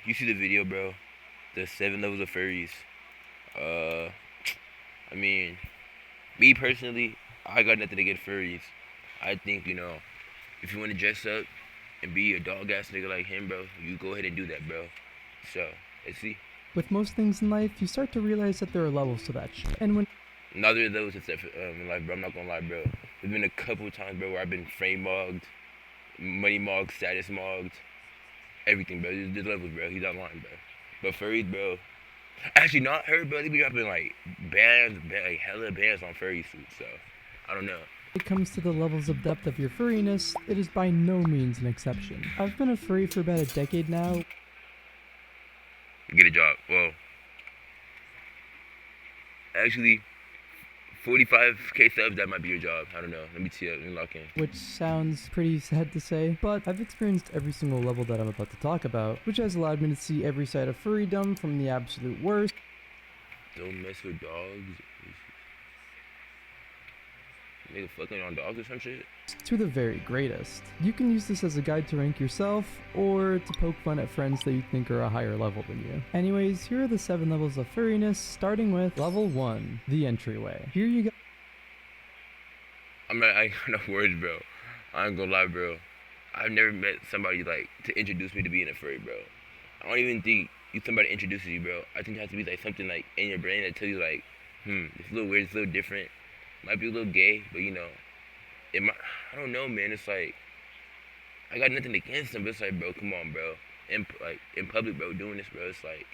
You see the video, bro? The 7 levels of furries. Uh, I mean, me personally, I got nothing against furries. I think, if you want to dress up and be a dog ass nigga like him, bro, you go ahead and do that, bro. So, let's see. With most things in life, you start to realize that there are levels to that shit. And when Neither of those except for in life, bro. I'm not gonna lie, bro. There's been a couple times, bro, where I've been frame mogged, money mogged, status mogged, everything, bro. There's levels, bro. He's not lying, bro. But furries, bro. Actually, not her, bro. They be dropping like like hella bands on furry suits. So, I don't know. it comes to the levels of depth of your furriness, it is by no means an exception. I've been a furry for about a decade now. Get a job. Well, actually, 45K subs, that might be your job. I don't know. Let me see it. Let me lock in. Which sounds pretty sad to say, but I've experienced every single level that I'm about to talk about, which has allowed me to see every side of furrydom from the absolute worst. Don't mess with dogs. Nigga fucking on dogs or some shit. To the very greatest. You can use this as a guide to rank yourself, or to poke fun at friends that you think are a higher level than you. Anyways, here are the 7 levels of furriness, starting with level 1, the entryway. Here you go. I ain't got no words, bro. I ain't gonna lie, bro. I've never met somebody like to introduce me to being a furry, bro. I don't even think somebody introduces you, bro. I think it has to be like something like in your brain that tells you like, it's a little weird, it's a little different. Might be a little gay, but I don't know, man. It's like I got nothing against them, but it's like, bro, come on, bro. In public, bro, doing this, bro. It's like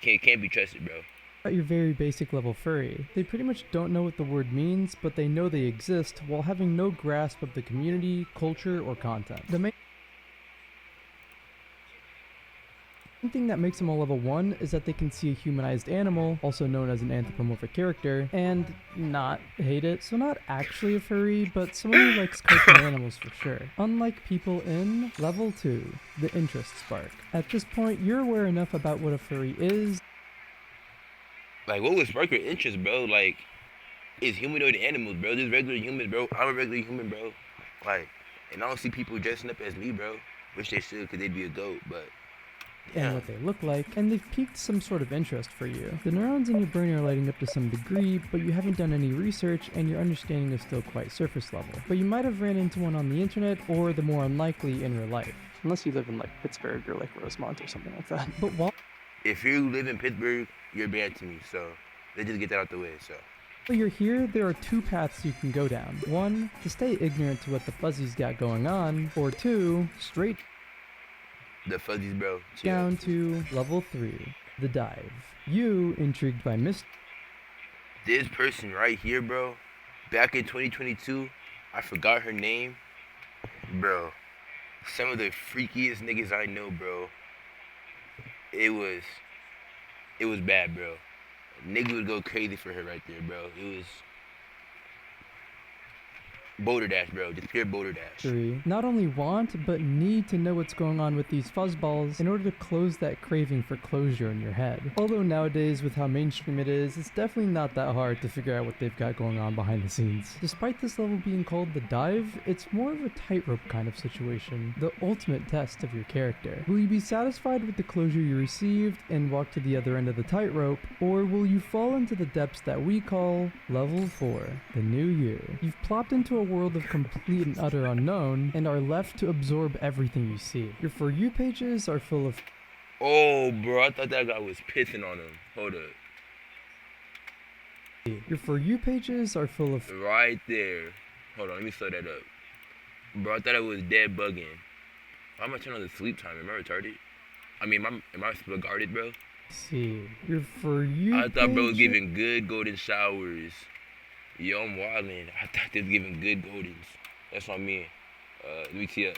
can't be trusted, bro. At your very basic level furry. They pretty much don't know what the word means, but they know they exist while having no grasp of the community, culture, or content. The main thing that makes them a level 1 is that they can see a humanized animal, also known as an anthropomorphic character, and not hate it. So not actually a furry, but someone who likes cartoon animals for sure. Unlike people in level 2, the interest spark. At this point, you're aware enough about what a furry is. Like, what would spark your interest, bro? Like, it's humanoid animals, bro. There's regular humans, bro. I'm a regular human, bro. Like, and I don't see people dressing up as me, bro. Which they should, because they'd be a goat, but and what they look like, and they've piqued some sort of interest for you. The neurons in your brain are lighting up to some degree, but you haven't done any research and your understanding is still quite surface level. But you might have ran into one on the internet, or the more unlikely, in real life. Unless you live in like Pittsburgh or like Rosemont or something like that. But while if you live in Pittsburgh, you're banned to me, so let's just get that out the way, so. While you're here, there are 2 paths you can go down. 1, to stay ignorant to what the fuzzies got going on, or 2, straight the fuzzies, bro. Chill. Down to level 3, the dive. You, intrigued by this person right here, bro, back in 2022, I forgot her name, bro. Some of the freakiest niggas I know, bro. It was bad, bro. Niggas would go crazy for her right there, bro. It was Boulder Dash, bro. Just pure Boulder Dash. 3. Not only want, but need to know what's going on with these fuzzballs in order to close that craving for closure in your head. Although nowadays, with how mainstream it is, it's definitely not that hard to figure out what they've got going on behind the scenes. Despite this level being called the dive, it's more of a tightrope kind of situation, the ultimate test of your character. Will you be satisfied with the closure you received and walk to the other end of the tightrope, or will you fall into the depths that we call level 4, the new you? You've plopped into a world of complete and utter unknown and are left to absorb everything you see. Your For You pages are full of... Oh, bro, I thought that guy was pissing on him. Hold up. Your For You pages are full of... Right there. Hold on, let me slow that up. Bro, I thought I was dead bugging. Why am I turning on the sleep time? Am I retarded? I mean, am I split guarded, bro? See, your For You I thought bro was giving good golden showers. Yo, I'm wildin'. I thought they was giving good goldens. That's what I mean. Let me see that.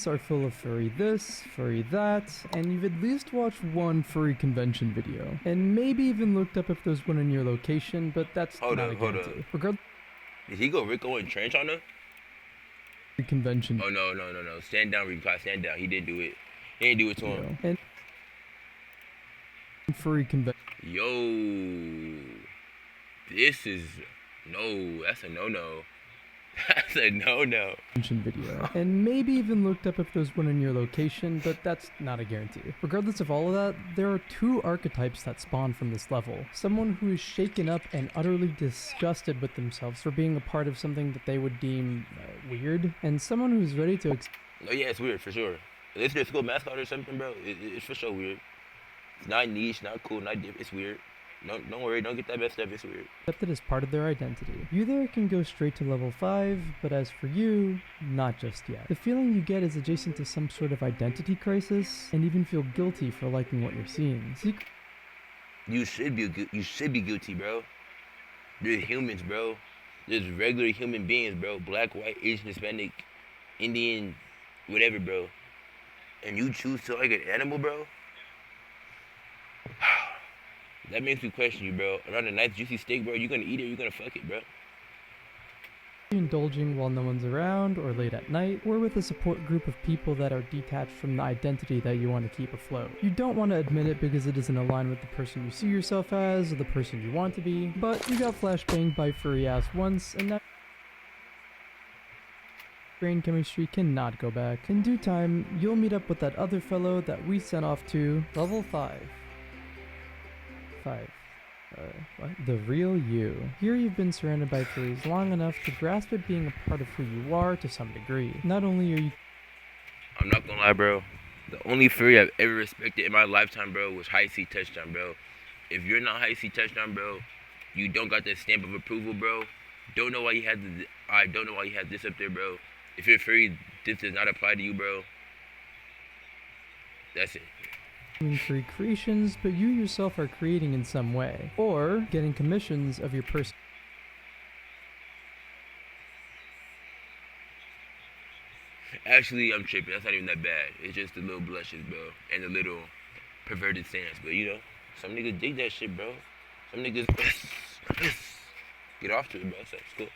Are full of furry this, furry that, and you've at least watched one furry convention video, and maybe even looked up if there's one in your location, but that's not a guarantee. Regardless, did he go Rico and Trench on her? Convention. Oh no. Stand down, Reapkai. Stand down. He didn't do it. He didn't do it to him. And furry convention. Yo, this is no. That's a no. I said no. video, and maybe even looked up if there's one in your location, but that's not a guarantee. Regardless of all of that, there are two archetypes that spawn from this level. Someone who is shaken up and utterly disgusted with themselves for being a part of something that they would deem weird, and someone who's ready to Oh yeah, it's weird for sure. If it's their school mascot or something, bro, it's for sure weird. It's not niche, not cool, not different. It's weird. Don't worry, don't get that messed up. It's weird. accept it as part of their identity. You there can go straight to level 5, but as for you, not just yet. The feeling you get is adjacent to some sort of identity crisis, and even feel guilty for liking what you're seeing. You should be guilty, bro. They're humans, bro. There's regular human beings, bro. Black, white, Asian, Hispanic, Indian, whatever, bro. And you choose to like an animal, bro. That makes me question you, bro. Around a nice juicy steak, bro, you gonna eat it or you gonna fuck it, bro? Indulging while no one's around, or late at night, or with a support group of people that are detached from the identity that you want to keep afloat. You don't want to admit it because it doesn't align with the person you see yourself as, or the person you want to be, but you got flashbanged by furry ass once, and now brain chemistry cannot go back. In due time, you'll meet up with that other fellow that we sent off to level 5. What? The real you. Here you've been surrounded by furries long enough to grasp it being a part of who you are to some degree. Not only are you... I'm not gonna lie, bro. The only furry I've ever respected in my lifetime, bro, was High C Touchdown, bro. If you're not High C Touchdown, bro, you don't got that stamp of approval, bro. Don't know why you had I don't know why you had this up there, bro. If you're furry, this does not apply to you, bro. That's it. doing furry creations, but you yourself are creating in some way, or getting commissions of your person. Actually, I'm tripping. That's not even that bad. It's just the little blushes, bro, and the little perverted stance. But you know, some niggas dig that shit, bro. Some niggas get off to it, bro. So it's cool.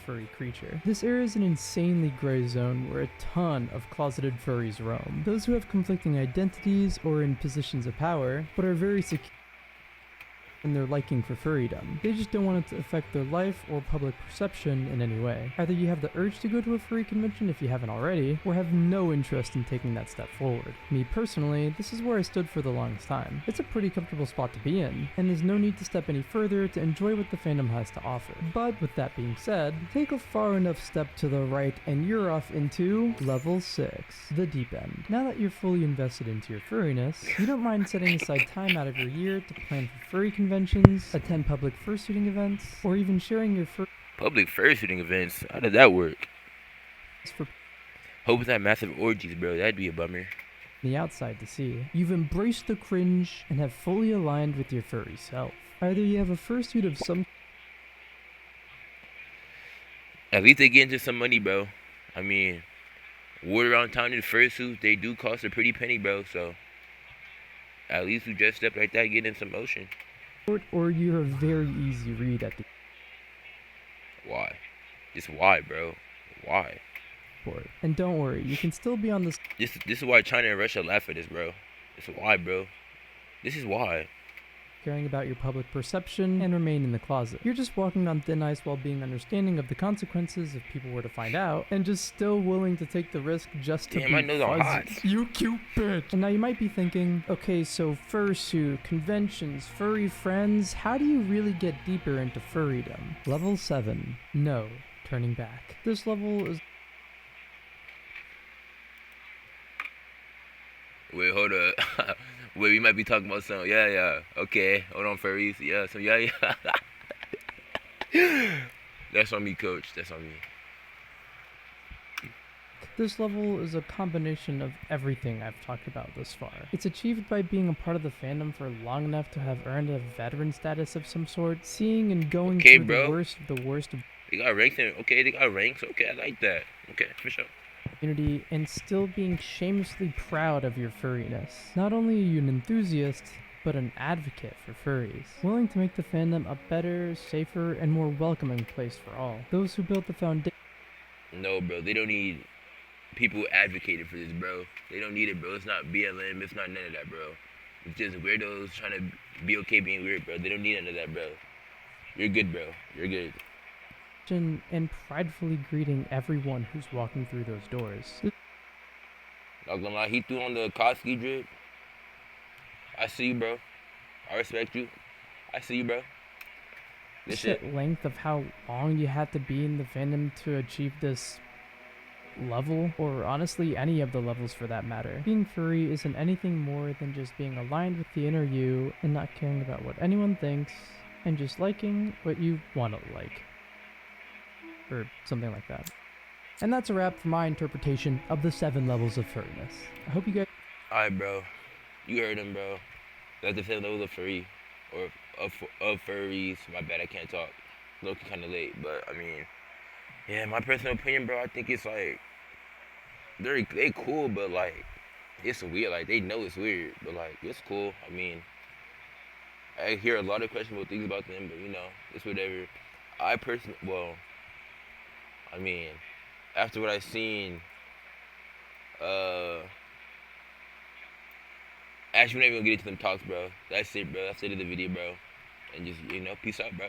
Furry creature. This area is an insanely gray zone where a ton of closeted furries roam. Those who have conflicting identities or in positions of power, but are very secure in their liking for furrydom. They just don't want it to affect their life or public perception in any way. Either you have the urge to go to a furry convention if you haven't already, or have no interest in taking that step forward. Me personally, this is where I stood for the longest time. It's a pretty comfortable spot to be in, and there's no need to step any further to enjoy what the fandom has to offer. But with that being said, take a far enough step to the right and you're off into level 6, the deep end. Now that you're fully invested into your furriness, you don't mind setting aside time out of your year to plan for furry conventions, attend public fursuiting events, or even sharing your public fursuiting events. How did that work? for Hope it's not massive orgies, bro. That'd be a bummer. the outside to see. You've embraced the cringe and have fully aligned with your furry self. Either you have a fursuit of some At least they get into some money, bro. I mean, word around town in fursuits, they do cost a pretty penny, bro. So at least you dressed up like that, get in some motion. or you're a very easy read at the Why? Just why, bro? Why? port. And don't worry, you can still be on this This is why China and Russia laugh at this, bro. This is why, bro. This is why. caring about your public perception and remain in the closet. You're just walking on thin ice while being understanding of the consequences if people were to find out, and just still willing to take the risk just to Damn, be my nose are fuzzy. hot. You cute bitch. And now you might be thinking, okay, so fursuit, conventions, furry friends, how do you really get deeper into furrydom? Level 7. No. Turning back. This level is Wait, hold up. Wait, we might be talking about something. Yeah. Okay, hold on, furries. Yeah, so yeah. That's on me, coach. That's on me. This level is a combination of everything I've talked about thus far. It's achieved by being a part of the fandom for long enough to have earned a veteran status of some sort, seeing and going Okay, through bro. the worst of the worst of They got ranks in. Okay, they got ranks. Okay, I like that. Okay, for sure. community, and still being shamelessly proud of your furriness. Not only are you an enthusiast, but an advocate for furries, willing to make the fandom a better, safer, and more welcoming place for all. Those who built the foundation No, bro, they don't need people advocating for this, bro. They don't need it, bro. It's not BLM. It's not none of that, bro. It's just weirdos trying to be okay being weird, bro. They don't need none of that, bro. You're good, bro. You're good. question and pridefully greeting everyone who's walking through those doors. Not gonna lie, he threw on the Koski drip. I see you, bro. I respect you. I see you, bro. This shit. At length of how long you have to be in the fandom to achieve this level, or honestly any of the levels for that matter. Being furry isn't anything more than just being aligned with the inner you and not caring about what anyone thinks and just liking what you want to like. Or something like that. And that's a wrap for my interpretation of the 7 levels of furriness. I hope you guys... Alright, bro. You heard him, bro. That's the 7 levels of furry. Or of furries. My bad, I can't talk. Look, kind of late, but I mean, yeah, my personal opinion, bro. I think it's like they cool, but like it's weird. Like they know it's weird, but like it's cool. I mean, I hear a lot of questionable things about them, but you know, it's whatever. I personally, well, I mean, after what I seen, actually, we're not even gonna get into them talks, bro. That's it, bro. That's it of the video, bro. And just, you know, peace out, bro.